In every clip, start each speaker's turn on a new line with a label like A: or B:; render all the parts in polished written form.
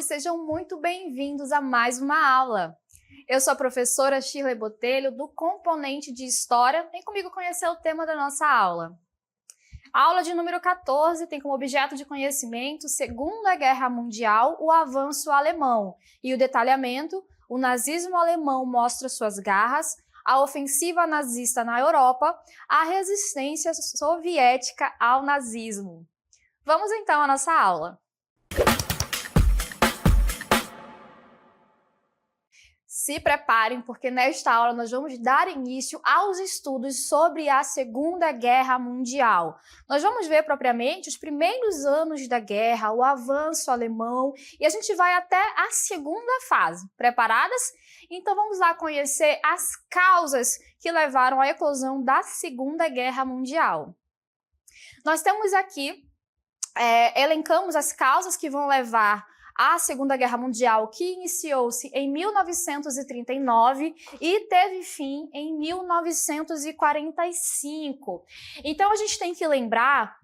A: alunos, sejam muito bem-vindos a mais uma aula. Eu sou a professora Shirley Botelho, do componente de História. Vem comigo conhecer o tema da nossa aula. A aula de número 14 tem como objeto de conhecimento Segunda Guerra Mundial, o avanço alemão e o detalhamento, o nazismo alemão mostra suas garras, a ofensiva nazista na Europa, a resistência soviética ao nazismo. Vamos então à nossa aula. Se preparem, porque nesta aula nós vamos dar início aos estudos sobre a Segunda Guerra Mundial. Nós vamos ver propriamente os primeiros anos da guerra, o avanço alemão, e a gente vai até a segunda fase. Preparadas? Então vamos lá conhecer as causas que levaram à eclosão da Segunda Guerra Mundial. Nós temos aqui, elencamos as causas que vão levar à Segunda Guerra Mundial, que iniciou-se em 1939 e teve fim em 1945. Então a gente tem que lembrar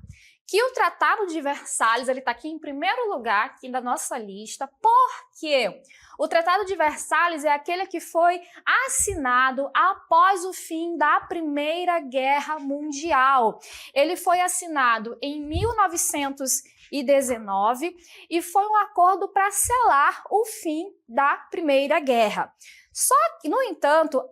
A: que o Tratado de Versalhes, ele está aqui em primeiro lugar aqui na nossa lista, porque o Tratado de Versalhes é aquele que foi assinado após o fim da Primeira Guerra Mundial. Ele foi assinado em 1919 e foi um acordo para selar o fim da Primeira Guerra. Só que, no entanto,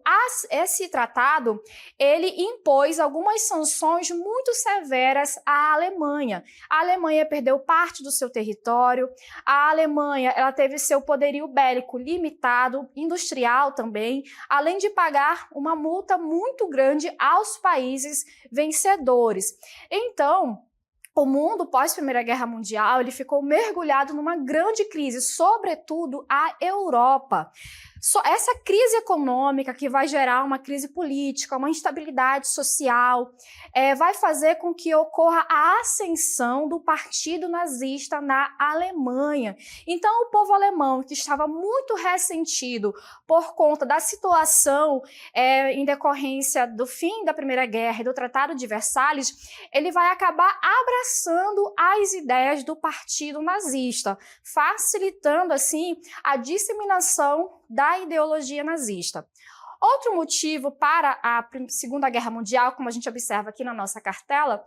A: esse tratado ele impôs algumas sanções muito severas à Alemanha. A Alemanha perdeu parte do seu território, a Alemanha ela teve seu poderio bélico limitado, industrial também, além de pagar uma multa muito grande aos países vencedores. Então, o mundo pós-Primeira Guerra Mundial ele ficou mergulhado numa grande crise, sobretudo a Europa. Essa crise econômica que vai gerar uma crise política, uma instabilidade social, vai fazer com que ocorra a ascensão do partido nazista na Alemanha. Então, o povo alemão, que estava muito ressentido por conta da situação em decorrência do fim da Primeira Guerra e do Tratado de Versalhes, ele vai acabar abraçando as ideias do partido nazista, facilitando, assim, a disseminação da ideologia nazista. Outro motivo para a Segunda Guerra Mundial, como a gente observa aqui na nossa cartela,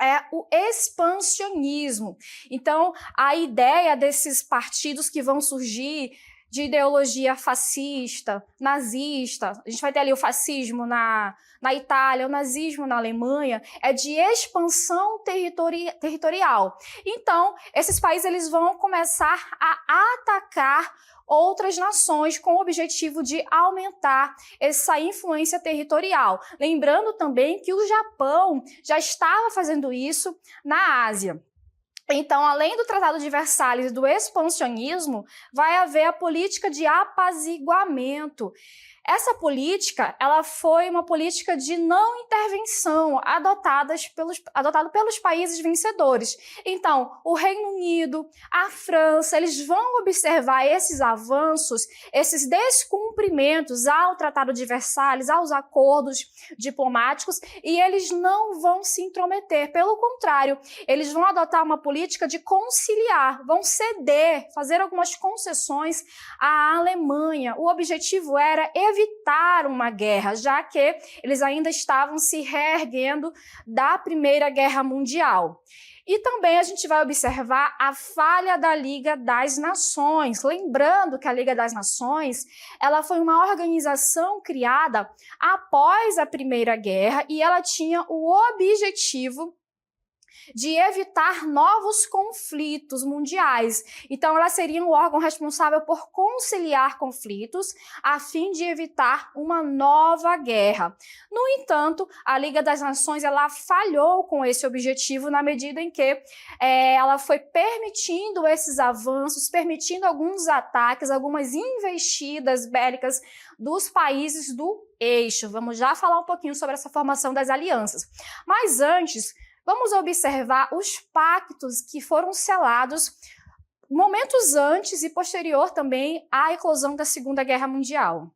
A: é o expansionismo. Então, a ideia desses partidos que vão surgir de ideologia fascista, nazista, a gente vai ter ali o fascismo na Itália, o nazismo na Alemanha, é de expansão territorial. Então, esses países eles vão começar a atacar outras nações com o objetivo de aumentar essa influência territorial. Lembrando também que o Japão já estava fazendo isso na Ásia. Então, além do Tratado de Versalhes e do expansionismo, vai haver a política de apaziguamento. Essa política, ela foi uma política de não intervenção adotada pelos países vencedores. Então, o Reino Unido, a França, eles vão observar esses avanços, esses descumprimentos ao Tratado de Versalhes, aos acordos diplomáticos, e eles não vão se intrometer. Pelo contrário, eles vão adotar uma política de conciliar, vão ceder, fazer algumas concessões à Alemanha. O objetivo era evitar uma guerra, já que eles ainda estavam se reerguendo da Primeira Guerra Mundial. E também a gente vai observar a falha da Liga das Nações. Lembrando que a Liga das Nações ela foi uma organização criada após a Primeira Guerra e ela tinha o objetivo de evitar novos conflitos mundiais. Então, ela seria um órgão responsável por conciliar conflitos a fim de evitar uma nova guerra. No entanto, a Liga das Nações ela falhou com esse objetivo na medida em que ela foi permitindo esses avanços, permitindo alguns ataques, algumas investidas bélicas dos países do eixo. Vamos já falar um pouquinho sobre essa formação das alianças. Mas antes, vamos observar os pactos que foram selados momentos antes e posterior também à eclosão da Segunda Guerra Mundial.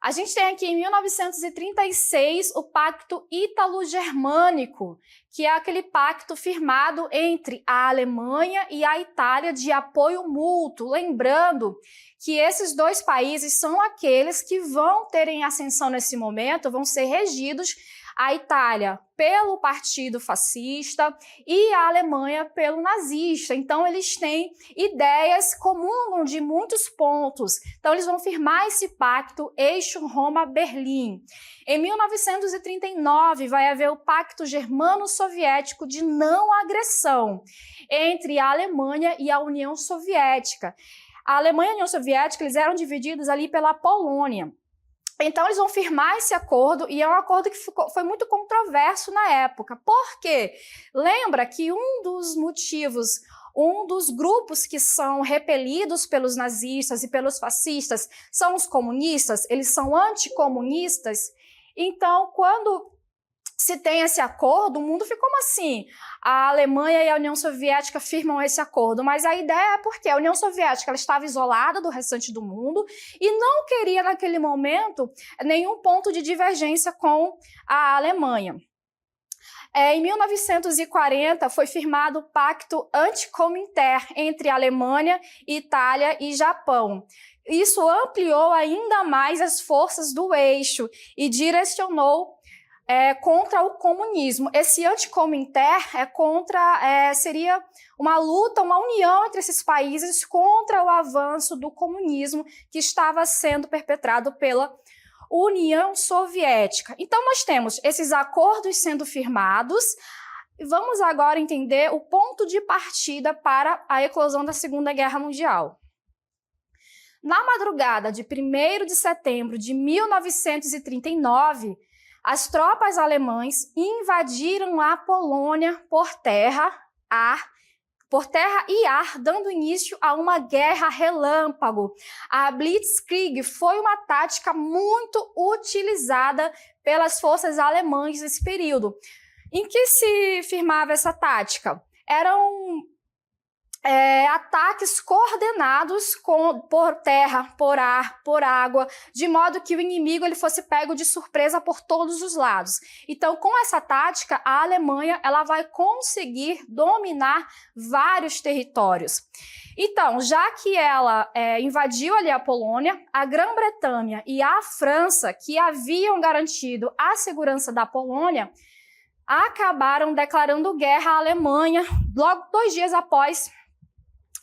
A: A gente tem aqui em 1936 o Pacto Ítalo-Germânico, que é aquele pacto firmado entre a Alemanha e a Itália de apoio mútuo. Lembrando que esses dois países são aqueles que vão ter em ascensão nesse momento, vão ser regidos, a Itália pelo Partido Fascista e a Alemanha pelo nazista. Então, eles têm ideias, comungam de muitos pontos. Então, eles vão firmar esse pacto Eixo Roma-Berlim. Em 1939, vai haver o Pacto Germano-Soviético de não agressão entre a Alemanha e a União Soviética. A Alemanha e a União Soviética, eles eram divididos ali pela Polônia. Então, eles vão firmar esse acordo, e é um acordo que foi muito controverso na época. Por quê? Lembra que um dos motivos, um dos grupos que são repelidos pelos nazistas e pelos fascistas são os comunistas, eles são anticomunistas. Então, quando se tem esse acordo, o mundo ficou assim. A Alemanha e a União Soviética firmam esse acordo, mas a ideia é porque a União Soviética ela estava isolada do restante do mundo e não queria, naquele momento, nenhum ponto de divergência com a Alemanha. Em 1940, foi firmado o Pacto Anticominter entre Alemanha, Itália e Japão. Isso ampliou ainda mais as forças do eixo e direcionou contra o comunismo. Esse anticominter seria uma luta, uma união entre esses países contra o avanço do comunismo que estava sendo perpetrado pela União Soviética. Então, nós temos esses acordos sendo firmados. Vamos agora entender o ponto de partida para a eclosão da Segunda Guerra Mundial. Na madrugada de 1º de setembro de 1939, as tropas alemãs invadiram a Polônia por terra e ar, dando início a uma guerra relâmpago. A Blitzkrieg foi uma tática muito utilizada pelas forças alemãs nesse período. Em que se firmava essa tática? Eram ataques coordenados por terra, por ar, por água, de modo que o inimigo ele fosse pego de surpresa por todos os lados. Então, com essa tática, a Alemanha ela vai conseguir dominar vários territórios. Então, já que ela invadiu ali a Polônia, a Grã-Bretanha e a França, que haviam garantido a segurança da Polônia, acabaram declarando guerra à Alemanha logo 2 dias após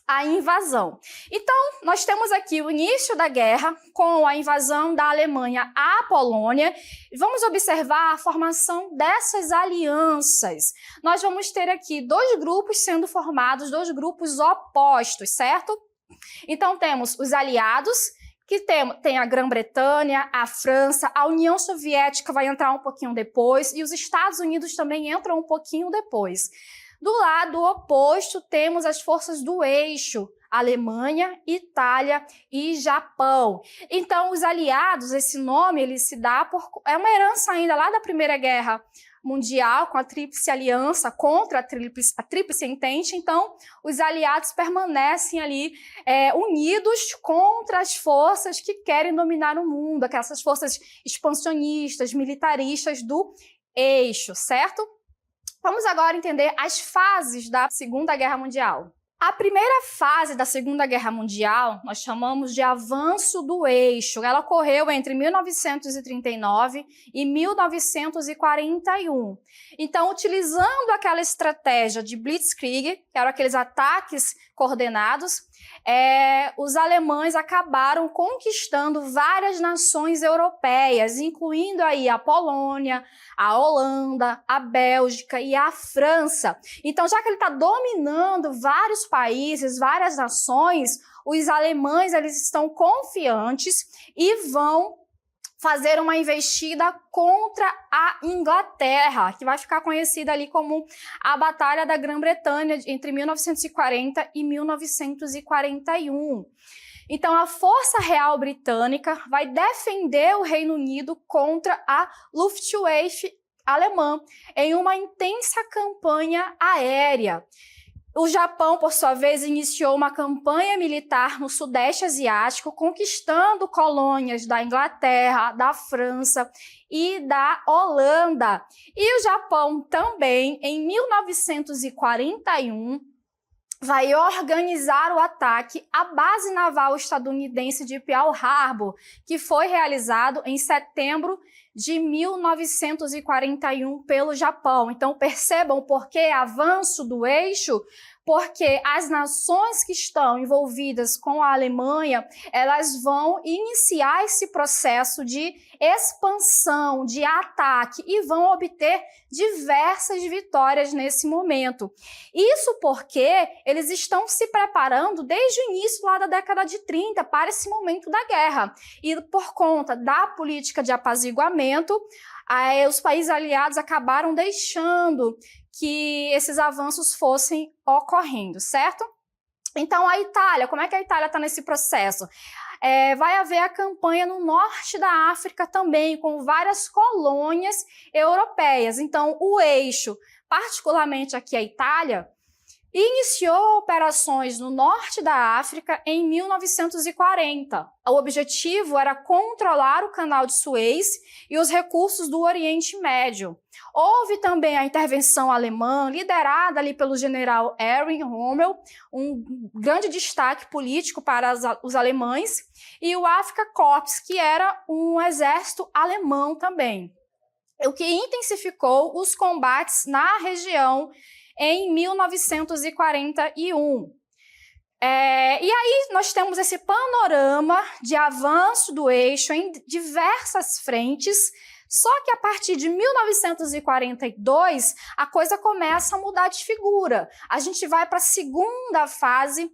A: a invasão. Então, nós temos aqui o início da guerra com a invasão da Alemanha à Polônia. Vamos observar a formação dessas alianças. Nós vamos ter aqui 2 grupos sendo formados, 2 grupos opostos, certo? Então, temos os aliados, que tem a Grã-Bretanha, a França, a União Soviética vai entrar um pouquinho depois e os Estados Unidos também entram um pouquinho depois. Do lado oposto, temos as forças do eixo, Alemanha, Itália e Japão. Então, os aliados, esse nome ele se dá é uma herança ainda lá da Primeira Guerra Mundial, com a Tríplice Aliança contra a Tríplice Entente. Então, os aliados permanecem ali unidos contra as forças que querem dominar o mundo, aquelas forças expansionistas, militaristas do eixo, certo? Vamos agora entender as fases da Segunda Guerra Mundial. A primeira fase da Segunda Guerra Mundial nós chamamos de avanço do eixo. Ela ocorreu entre 1939 e 1941. Então, utilizando aquela estratégia de Blitzkrieg, que eram aqueles ataques coordenados, os alemães acabaram conquistando várias nações europeias, incluindo aí a Polônia, a Holanda, a Bélgica e a França. Então, já que ele está dominando vários países, várias nações, os alemães eles estão confiantes e vão fazer uma investida contra a Inglaterra, que vai ficar conhecida ali como a Batalha da Grã-Bretanha entre 1940 e 1941. Então, a Força Real Britânica vai defender o Reino Unido contra a Luftwaffe alemã em uma intensa campanha aérea. O Japão, por sua vez, iniciou uma campanha militar no Sudeste Asiático, conquistando colônias da Inglaterra, da França e da Holanda. E o Japão também, em 1941, vai organizar o ataque à base naval estadunidense de Pearl Harbor, que foi realizado em setembro de 1941 pelo Japão. Então, percebam por que avanço do eixo, porque as nações que estão envolvidas com a Alemanha, elas vão iniciar esse processo de expansão, de ataque, e vão obter diversas vitórias nesse momento. Isso porque eles estão se preparando desde o início lá da década de 30 para esse momento da guerra. E por conta da política de apaziguamento, os países aliados acabaram deixando que esses avanços fossem ocorrendo, certo? Então, a Itália, como é que a Itália está nesse processo? Vai haver a campanha no norte da África também, com várias colônias europeias. Então, o eixo, particularmente aqui a Itália, iniciou operações no norte da África em 1940. O objetivo era controlar o Canal de Suez e os recursos do Oriente Médio. Houve também a intervenção alemã, liderada ali pelo general Erwin Rommel, um grande destaque político para os alemães, e o Afrika Korps, que era um exército alemão também, o que intensificou os combates na região em 1941. E aí nós temos esse panorama de avanço do eixo em diversas frentes, só que a partir de 1942 a coisa começa a mudar de figura. A gente vai para a segunda fase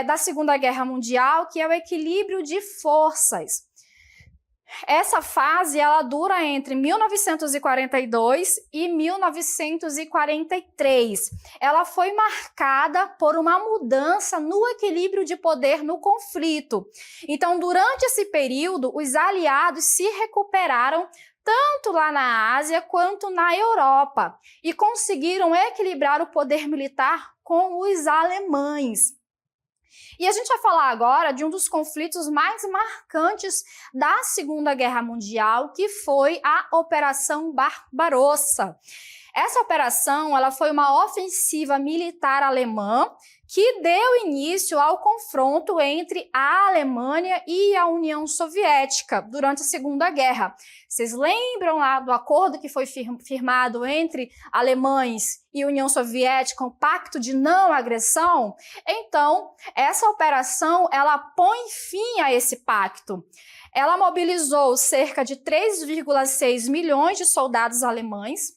A: da Segunda Guerra Mundial, que é o equilíbrio de forças. Essa fase ela dura entre 1942 e 1943. Ela foi marcada por uma mudança no equilíbrio de poder no conflito. Então, durante esse período, os aliados se recuperaram tanto lá na Ásia quanto na Europa e conseguiram equilibrar o poder militar com os alemães. E a gente vai falar agora de um dos conflitos mais marcantes da Segunda Guerra Mundial, que foi a Operação Barbarossa. Essa operação ela foi uma ofensiva militar alemã que deu início ao confronto entre a Alemanha e a União Soviética durante a Segunda Guerra. Vocês lembram lá do acordo que foi firmado entre alemães e União Soviética, um pacto de não agressão? Então, essa operação ela põe fim a esse pacto. Ela mobilizou cerca de 3,6 milhões de soldados alemães,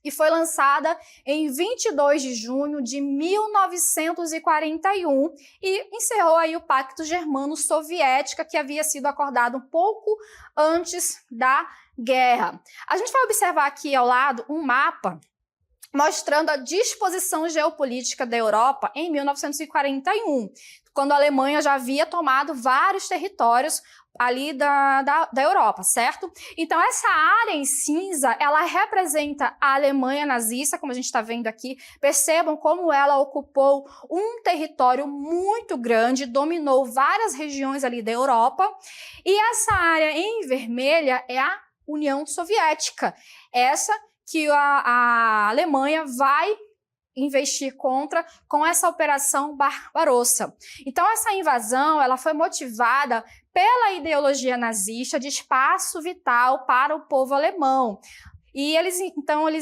A: e foi lançada em 22 de junho de 1941 e encerrou aí o Pacto Germano-Soviético, que havia sido acordado um pouco antes da guerra. A gente vai observar aqui ao lado um mapa mostrando a disposição geopolítica da Europa em 1941, quando a Alemanha já havia tomado vários territórios ali da Europa, certo? Então, essa área em cinza, ela representa a Alemanha nazista, como a gente está vendo aqui. Percebam como ela ocupou um território muito grande, dominou várias regiões ali da Europa. E essa área em vermelha é a União Soviética. Essa que a Alemanha vai investir contra com essa Operação Barbarossa. Então, essa invasão ela foi motivada pela ideologia nazista de espaço vital para o povo alemão. E eles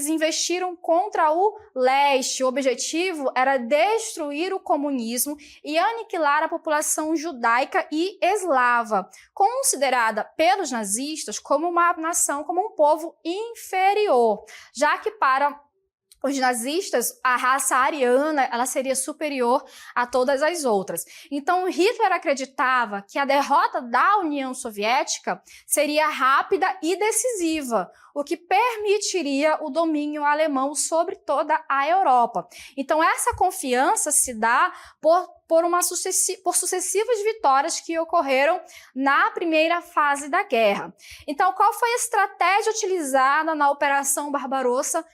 A: investiram contra o leste. O objetivo era destruir o comunismo e aniquilar a população judaica e eslava, considerada pelos nazistas como uma nação, como um povo inferior, já que para os nazistas, a raça ariana ela seria superior a todas as outras. Então, Hitler acreditava que a derrota da União Soviética seria rápida e decisiva, o que permitiria o domínio alemão sobre toda a Europa. Então, essa confiança se dá por sucessivas vitórias que ocorreram na primeira fase da guerra. Então, qual foi a estratégia utilizada na Operação Barbarossa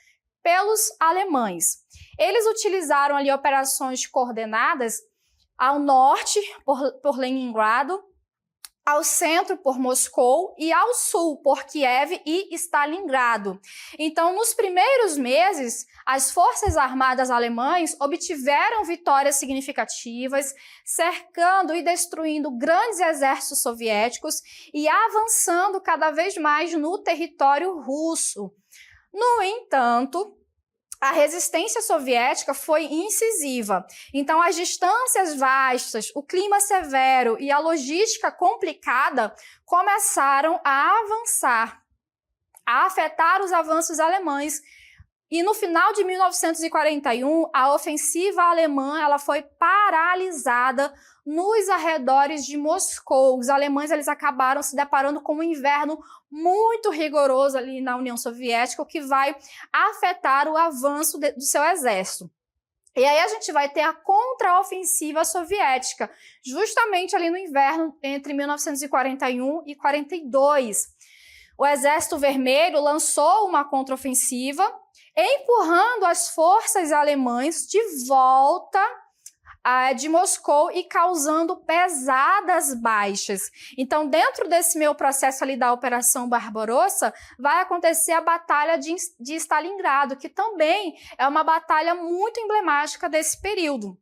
A: pelos alemães. Eles utilizaram ali operações coordenadas ao norte por Leningrado, ao centro por Moscou e ao sul por Kiev e Stalingrado. Então, nos primeiros meses, as forças armadas alemãs obtiveram vitórias significativas, cercando e destruindo grandes exércitos soviéticos e avançando cada vez mais no território russo. No entanto, a resistência soviética foi incisiva. Então, as distâncias vastas, o clima severo e a logística complicada começaram a avançar, a afetar os avanços alemães. E no final de 1941, a ofensiva alemã ela foi paralisada nos arredores de Moscou. Os alemães eles acabaram se deparando com um inverno muito rigoroso ali na União Soviética, o que vai afetar o avanço do seu exército. E aí a gente vai ter a contraofensiva soviética, justamente ali no inverno entre 1941 e 42. O Exército Vermelho lançou uma contraofensiva, empurrando as forças alemãs de volta de Moscou e causando pesadas baixas. Então, dentro desse meu processo ali da Operação Barbarossa, vai acontecer a Batalha de Stalingrado, que também é uma batalha muito emblemática desse período,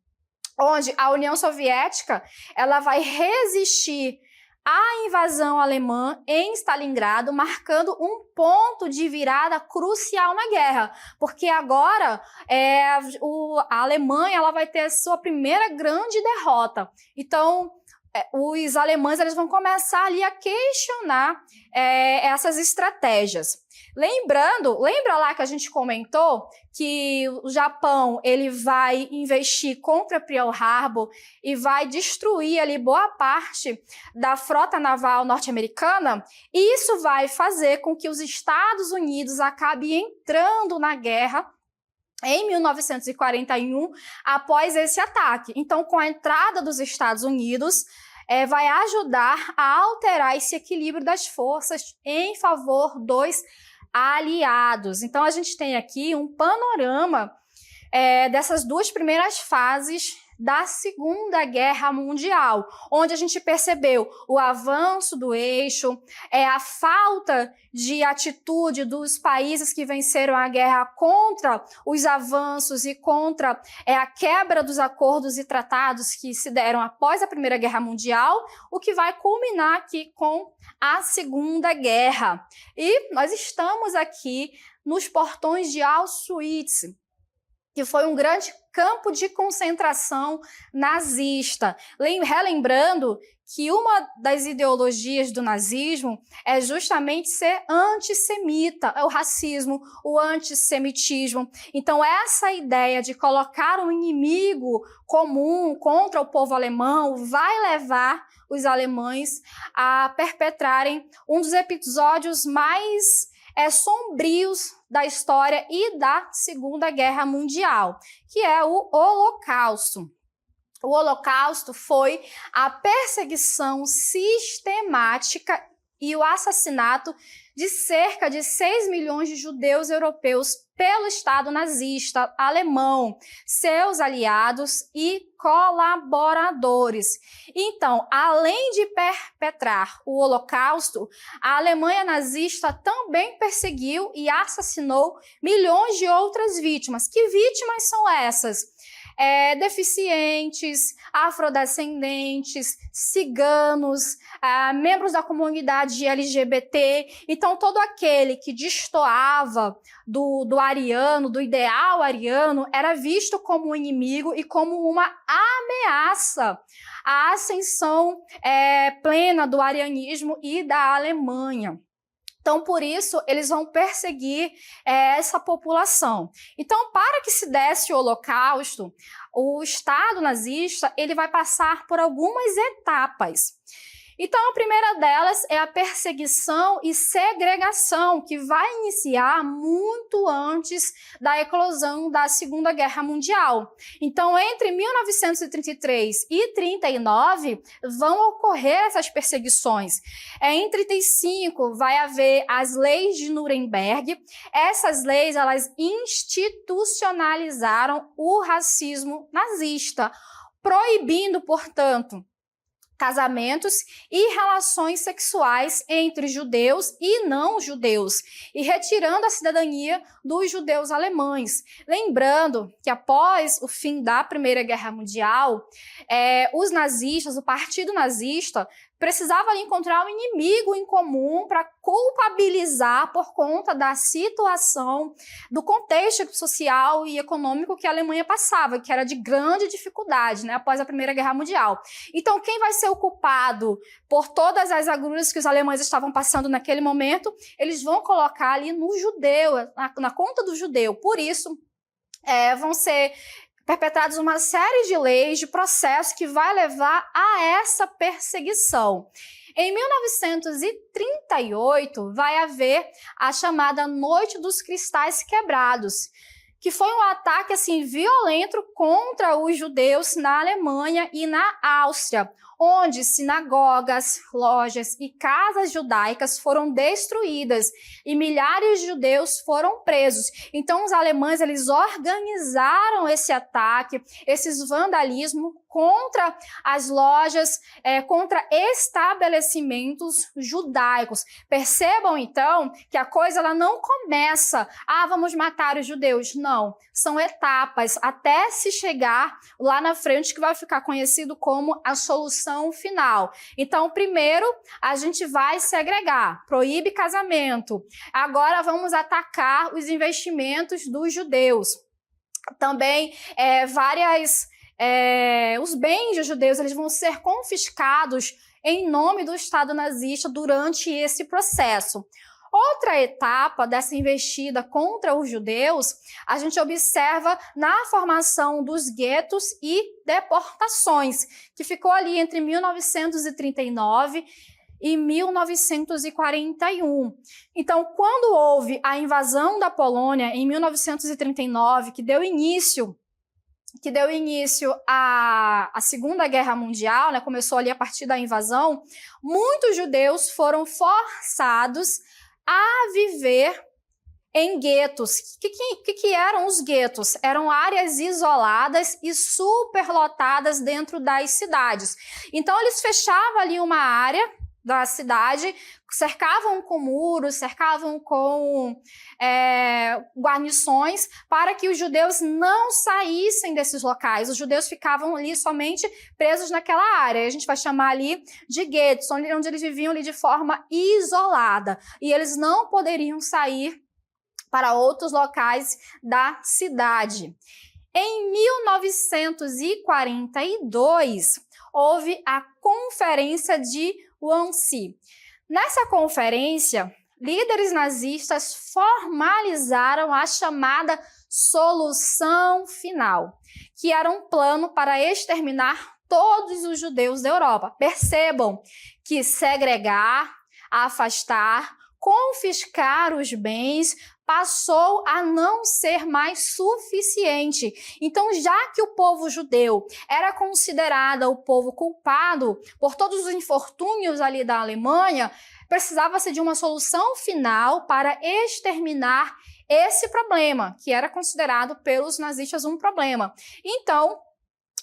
A: onde a União Soviética ela vai resistir à invasão alemã em Stalingrado, marcando um ponto de virada crucial na guerra, porque agora a Alemanha ela vai ter a sua primeira grande derrota. Então, os alemães eles vão começar ali a questionar essas estratégias. Lembra lá que a gente comentou que o Japão ele vai investir contra Pearl Harbor e vai destruir ali boa parte da frota naval norte-americana? E isso vai fazer com que os Estados Unidos acabem entrando na guerra em 1941 após esse ataque. Então, com a entrada dos Estados Unidos, vai ajudar a alterar esse equilíbrio das forças em favor dos aliados. Então, a gente tem aqui um panorama dessas duas primeiras fases da Segunda Guerra Mundial, onde a gente percebeu o avanço do eixo, a falta de atitude dos países que venceram a guerra contra os avanços e contra a quebra dos acordos e tratados que se deram após a Primeira Guerra Mundial, o que vai culminar aqui com a Segunda Guerra. E nós estamos aqui nos portões de Auschwitz, que foi um grande campo de concentração nazista. Relembrando que uma das ideologias do nazismo é justamente ser antissemita, é o racismo, o antissemitismo. Então, essa ideia de colocar um inimigo comum contra o povo alemão vai levar os alemães a perpetrarem um dos episódios mais sombrios da história e da Segunda Guerra Mundial, que é o Holocausto. O Holocausto foi a perseguição sistemática e o assassinato de cerca de 6 milhões de judeus europeus pelo Estado nazista alemão, seus aliados e colaboradores. Então, além de perpetrar o Holocausto, a Alemanha nazista também perseguiu e assassinou milhões de outras vítimas. Que vítimas são essas? Deficientes, afrodescendentes, ciganos, membros da comunidade LGBT. Então, todo aquele que destoava do ariano, do ideal ariano, era visto como um inimigo e como uma ameaça à ascensão plena do arianismo e da Alemanha. Então, por isso, eles vão perseguir essa população. Então, para que se desse o Holocausto, o Estado nazista ele vai passar por algumas etapas. Então, a primeira delas é a perseguição e segregação, que vai iniciar muito antes da eclosão da Segunda Guerra Mundial. Então, entre 1933 e 39, vão ocorrer essas perseguições. Em 35, vai haver as leis de Nuremberg. Essas leis, elas institucionalizaram o racismo nazista, proibindo, portanto, casamentos e relações sexuais entre judeus e não judeus, e retirando a cidadania dos judeus alemães. Lembrando que após o fim da Primeira Guerra Mundial, os nazistas, o Partido Nazista, precisava encontrar um inimigo em comum para culpabilizar por conta da situação, do contexto social e econômico que a Alemanha passava, que era de grande dificuldade, né, após a Primeira Guerra Mundial. Então, quem vai ser o culpado por todas as agruras que os alemães estavam passando naquele momento? Eles vão colocar ali no judeu, na conta do judeu. Por isso, vão ser perpetrados uma série de leis, de processos que vai levar a essa perseguição. Em 1938, vai haver a chamada Noite dos Cristais Quebrados, que foi um ataque assim, violento contra os judeus na Alemanha e na Áustria, onde sinagogas, lojas e casas judaicas foram destruídas e milhares de judeus foram presos. Então, os alemães, eles organizaram esse ataque, esses vandalismos contra as lojas, contra estabelecimentos judaicos. Percebam, então, que a coisa ela não começa, vamos matar os judeus. Não, são etapas até se chegar lá na frente, que vai ficar conhecido como a solução final. Então, primeiro, a gente vai segregar, proíbe casamento. Agora, vamos atacar os investimentos dos judeus. Também, os bens dos judeus, eles vão ser confiscados em nome do Estado nazista durante esse processo. Outra etapa dessa investida contra os judeus, a gente observa na formação dos guetos e deportações, que ficou ali entre 1939 e 1941. Então, quando houve a invasão da Polônia em 1939, que deu início à Segunda Guerra Mundial, né, começou ali a partir da invasão, muitos judeus foram forçados a viver em guetos. O que eram os guetos? Eram áreas isoladas e superlotadas dentro das cidades. Então, eles fechavam ali uma área da cidade, cercavam com muros, cercavam com guarnições, para que os judeus não saíssem desses locais. Os judeus ficavam ali somente presos naquela área. A gente vai chamar ali de guetos, onde eles viviam ali de forma isolada. E eles não poderiam sair para outros locais da cidade. Em 1942, houve a Conferência de Wannsee. Nessa conferência, líderes nazistas formalizaram a chamada solução final, que era um plano para exterminar todos os judeus da Europa. Percebam que segregar, afastar, confiscar os bens passou a não ser mais suficiente. Então, já que o povo judeu era considerado o povo culpado por todos os infortúnios ali da Alemanha, precisava-se de uma solução final para exterminar esse problema, que era considerado pelos nazistas um problema. Então,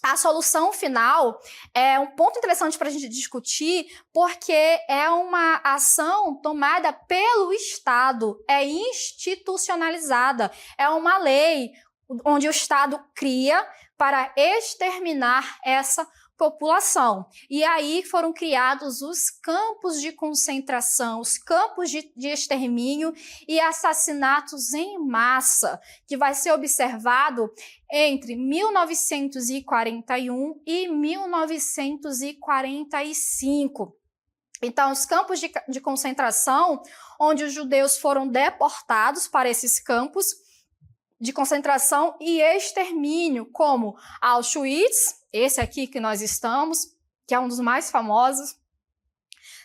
A: a solução final é um ponto interessante para a gente discutir, porque é uma ação tomada pelo Estado, é institucionalizada, é uma lei onde o Estado cria para exterminar essa população. E aí foram criados os campos de concentração, os campos de extermínio e assassinatos em massa, que vai ser observado entre 1941 e 1945. Então, os campos de concentração, onde os judeus foram deportados para esses campos de concentração e extermínio, como Auschwitz, esse aqui que nós estamos, que é um dos mais famosos,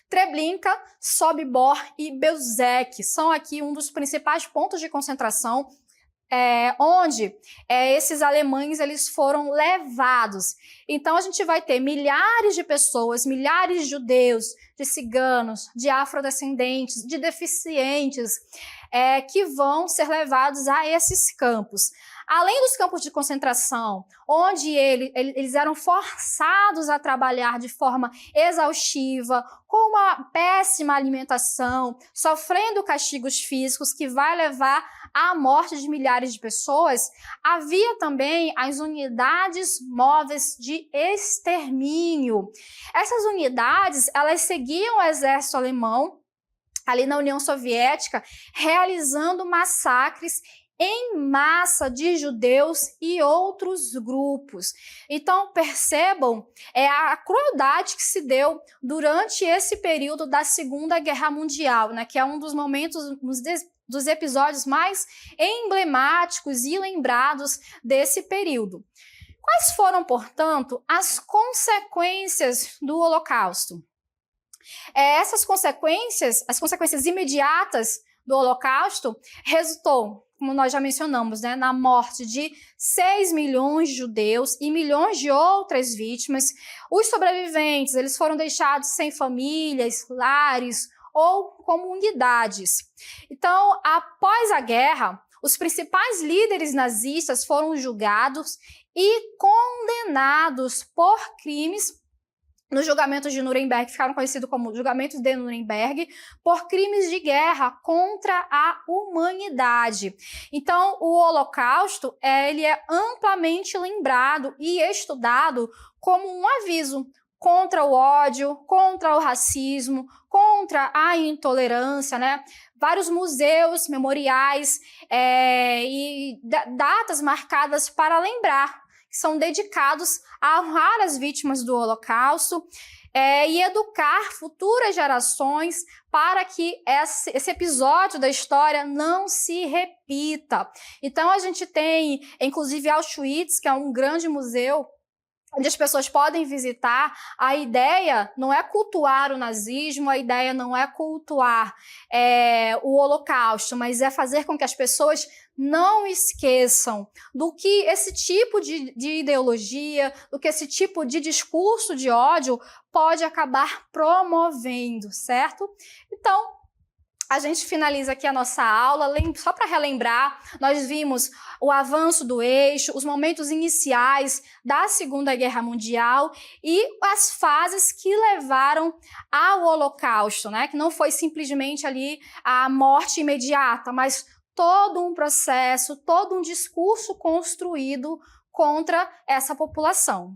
A: Treblinka, Sobibor e Belzec são aqui um dos principais pontos de concentração onde esses alemães eles foram levados. Então a gente vai ter milhares de pessoas, milhares de judeus, de ciganos, de afrodescendentes, de deficientes, que vão ser levados a esses campos. Além dos campos de concentração, onde eles eram forçados a trabalhar de forma exaustiva, com uma péssima alimentação, sofrendo castigos físicos que vai levar à morte de milhares de pessoas, havia também as unidades móveis de extermínio. Essas unidades, elas seguiam o exército alemão ali na União Soviética, realizando massacres em massa de judeus e outros grupos. Então, percebam a crueldade que se deu durante esse período da Segunda Guerra Mundial, né, que é um dos momentos, dos episódios mais emblemáticos e lembrados desse período. Quais foram, portanto, as consequências do Holocausto? Essas consequências, as consequências imediatas do Holocausto, resultou, como nós já mencionamos, né, na morte de 6 milhões de judeus e milhões de outras vítimas. Os sobreviventes, eles foram deixados sem famílias, lares ou comunidades. Então, após a guerra, os principais líderes nazistas foram julgados e condenados por crimes no julgamento de Nuremberg, ficaram conhecidos como julgamentos de Nuremberg, por crimes de guerra contra a humanidade. Então, o Holocausto, ele é amplamente lembrado e estudado como um aviso contra o ódio, contra o racismo, contra a intolerância, né? Vários museus, memoriais e datas marcadas para lembrar, que são dedicados a honrar as vítimas do Holocausto e educar futuras gerações para que esse episódio da história não se repita. Então, a gente tem, inclusive, Auschwitz, que é um grande museu onde as pessoas podem visitar. A ideia não é cultuar o nazismo, a ideia não é cultuar o Holocausto, mas é fazer com que as pessoas não esqueçam do que esse tipo de ideologia, do que esse tipo de discurso de ódio pode acabar promovendo, certo? Então, a gente finaliza aqui a nossa aula, só para relembrar, nós vimos o avanço do eixo, os momentos iniciais da Segunda Guerra Mundial e as fases que levaram ao Holocausto, né? Que não foi simplesmente ali a morte imediata, mas todo um processo, todo um discurso construído contra essa população.